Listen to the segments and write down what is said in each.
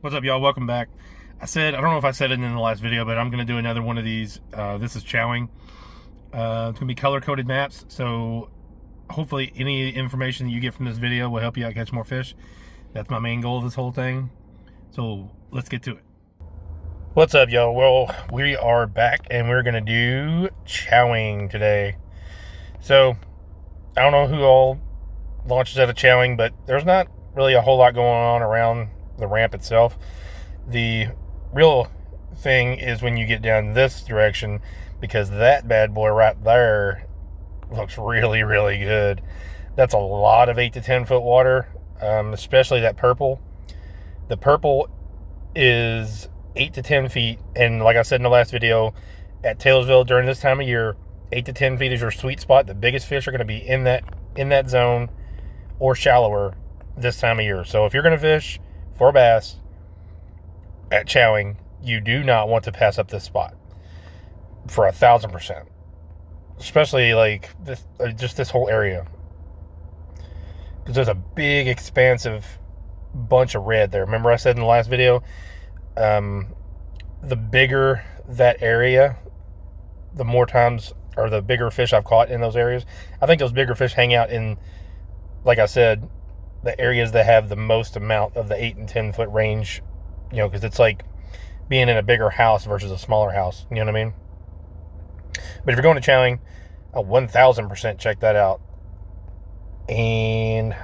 What's up, y'all? Welcome back. I don't know if I said it in the last video, but I'm going to do another one of these. This is Chowing. It's going to be color-coded maps, so hopefully any information that you get from this video will help you out catch more fish. That's my main goal of this whole thing. So let's get to it. What's up, y'all? Well, we are back, and we're going to do Chowing today. So, I don't know who all launches out of Chowing, but there's not really a whole lot going on around the ramp itself. The real thing is when you get down this direction, because that bad boy right there looks really, really good. That's a lot of 8 to 10 foot water, especially that purple. The purple is 8 to 10 feet, and like I said in the last video, at Taylorsville during this time of year, 8 to 10 feet is your sweet spot. The biggest fish are going to be in that zone or shallower this time of year. So if you're going to fish for bass at Chowing, you do not want to pass up this spot for 1,000%. Especially like this, just this whole area, because there's a big, expansive bunch of red there. Remember I said in the last video, the bigger that area, the more times, or the bigger fish I've caught in those areas. I think those bigger fish hang out in, like I said, the areas that have the most amount of the 8 and 10 foot range, you know, because it's like being in a bigger house versus a smaller house, you know what I mean? But if you're going to Chowing, 1,000% check that out. And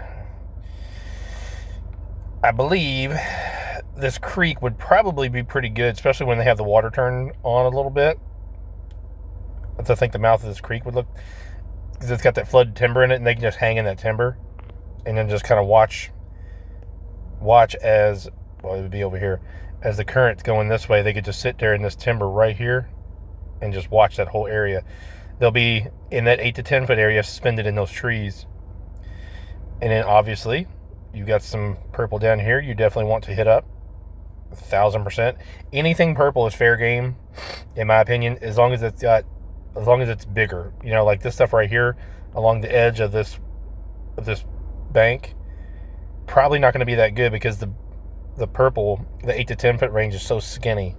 I believe this creek would probably be pretty good, especially when they have the water turned on a little bit. I think the mouth of this creek would look, because it's got that flooded timber in it, and they can just hang in that timber and then just kind of watch as, well, it would be over here, as the current's going this way. They could just sit there in this timber right here and just watch that whole area. They'll be in that 8 to 10 foot area, suspended in those trees. And then obviously you got some purple down here you definitely want to hit up 1,000%. Anything purple is fair game, in my opinion, as long as it's bigger. You know, like this stuff right here along the edge of this bank, probably not going to be that good, because the purple, the 8 to 10 foot range is so skinny.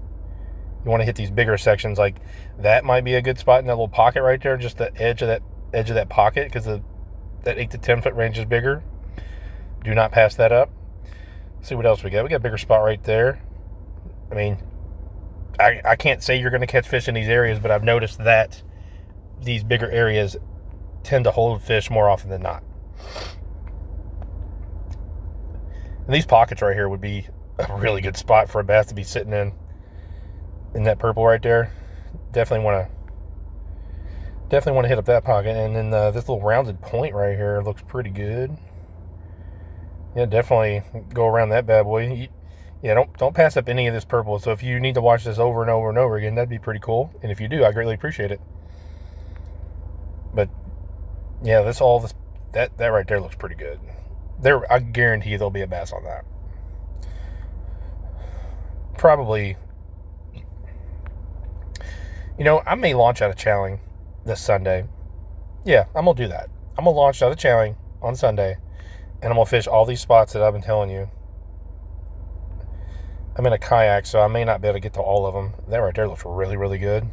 You want to hit these bigger sections. Like that might be a good spot in that little pocket right there, just the edge of that pocket, because that 8 to 10 foot range is bigger. Do not pass that up. Let's see what else we got. We got a bigger spot right there. I mean, I can't say you're going to catch fish in these areas, but I've noticed that these bigger areas tend to hold fish more often than not. And these pockets right here would be a really good spot for a bass to be sitting in that purple right there. Definitely want to hit up that pocket. And then this little rounded point right here looks pretty good. Yeah, definitely go around that bad boy. Yeah, don't pass up any of this purple. So if you need to watch this over and over and over again, that'd be pretty cool. And if you do, I greatly appreciate it. But yeah, that right there looks pretty good. I guarantee there'll be a bass on that. Probably. You know, I may launch out of Chowing this Sunday. Yeah, I'm going to do that. I'm going to launch out of Chowing on Sunday, and I'm going to fish all these spots that I've been telling you. I'm in a kayak, so I may not be able to get to all of them. That right there looks really, really good.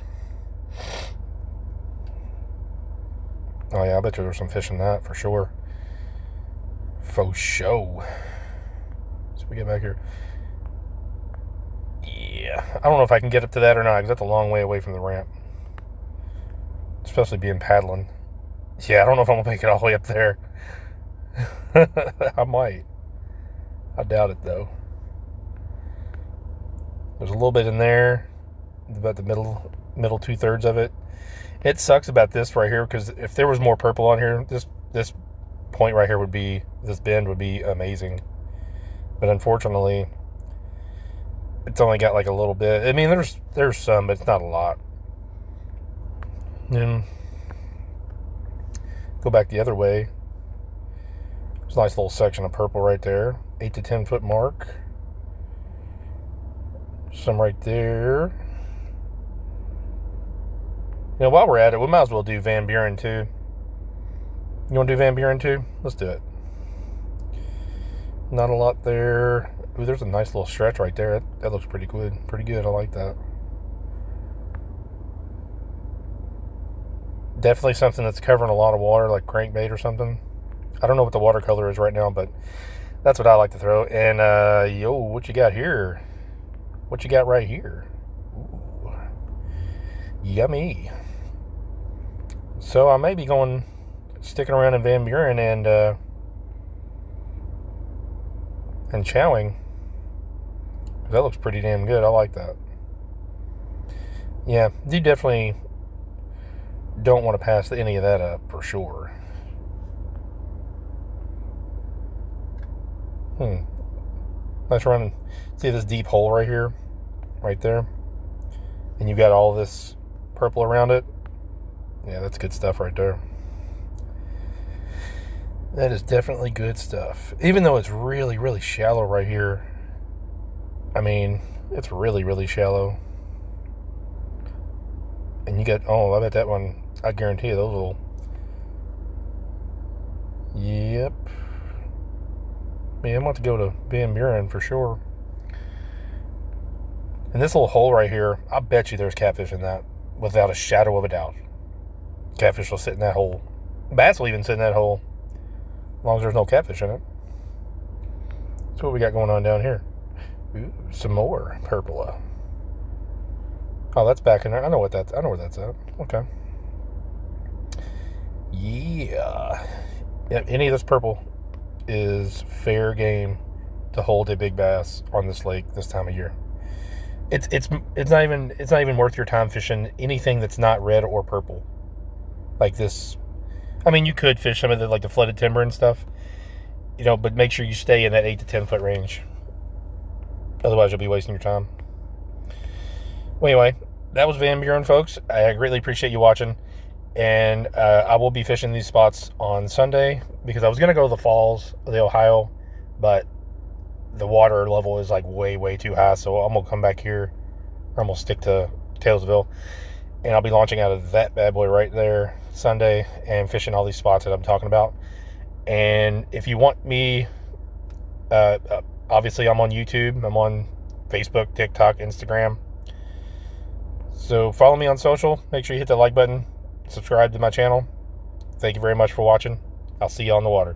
Oh, yeah, I bet there's some fish in that for sure. For sure. So we get back here. Yeah, I don't know if I can get up to that or not, because that's a long way away from the ramp. Especially being paddling. Yeah, I don't know if I'm going to make it all the way up there. I might. I doubt it, though. There's a little bit in there, about the middle 2/3 of it. It sucks about this right here, because if there was more purple on here, this point right here this bend would be amazing. But unfortunately, it's only got like a little bit. I mean, there's some, but it's not a lot. Then go back the other way. There's a nice little section of purple right there, 8 to 10 foot mark. Some right there. You know, while we're at it, we might as well do Van Beern too. You want to do Van Beern too? Let's do it. Not a lot there. Ooh, there's a nice little stretch right there. That looks pretty good. Pretty good. I like that. Definitely something that's covering a lot of water, like crankbait or something. I don't know what the watercolor is right now, but that's what I like to throw. And, yo, what you got here? What you got right here? Ooh, yummy. So I may be sticking around in Van Buren and Chowing. That looks pretty damn good. I like that. Yeah, you definitely don't want to pass any of that up for sure. Let's run. See this deep hole right here? Right there? And you've got all this purple around it? Yeah, that's good stuff right there. That is definitely good stuff. Even though it's really, really shallow right here. I mean, it's really, really shallow. And you got, oh, I bet that one, I guarantee you those will. Yep. Man, I'm about to go to Van Buren for sure. And this little hole right here, I bet you there's catfish in that, without a shadow of a doubt. Catfish will sit in that hole. Bass will even sit in that hole, as long as there's no catfish in it. That's what we got going on down here. Ooh, some more purple. Oh, that's back in there. I know where that's at. Okay. Yeah. Any of this purple is fair game to hold a big bass on this lake this time of year. It's not even worth your time fishing anything that's not red or purple. Like this. I mean, you could fish some of the, like the flooded timber and stuff, you know, but make sure you stay in that 8 to 10 foot range. Otherwise, you'll be wasting your time. Well, anyway, that was Van Buren, folks. I greatly appreciate you watching. And I will be fishing these spots on Sunday because I was going to go to the falls of the Ohio, but the water level is like way, way too high. So I'm going to come back here, or I'm going to stick to Taylorville. And I'll be launching out of that bad boy right there Sunday and fishing all these spots that I'm talking about. And if you want me, obviously I'm on YouTube. I'm on Facebook, TikTok, Instagram. So follow me on social. Make sure you hit the like button. Subscribe to my channel. Thank you very much for watching. I'll see you on the water.